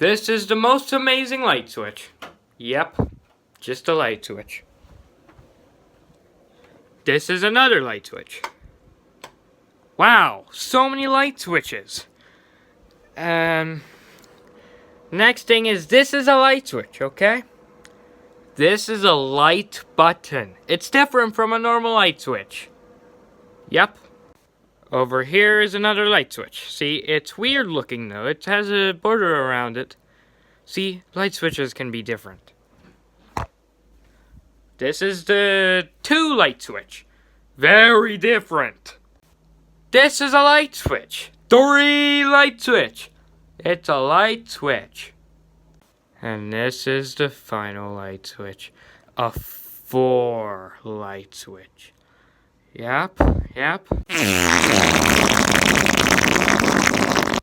This is the most amazing light switch. Yep, just a light switch. This is another light switch. Wow, so many light switches. Next thing is this is a light switch, okay? This is a light button. It's different from a normal light switch. Yep. Over here is another light switch. See, it's weird looking though. It has a border around it. See, light switches can be different. This is the 2 light switch. Very different. This is a light switch. 3 light switch. It's a light switch. And this is the final light switch. A 4 light switch. Yep.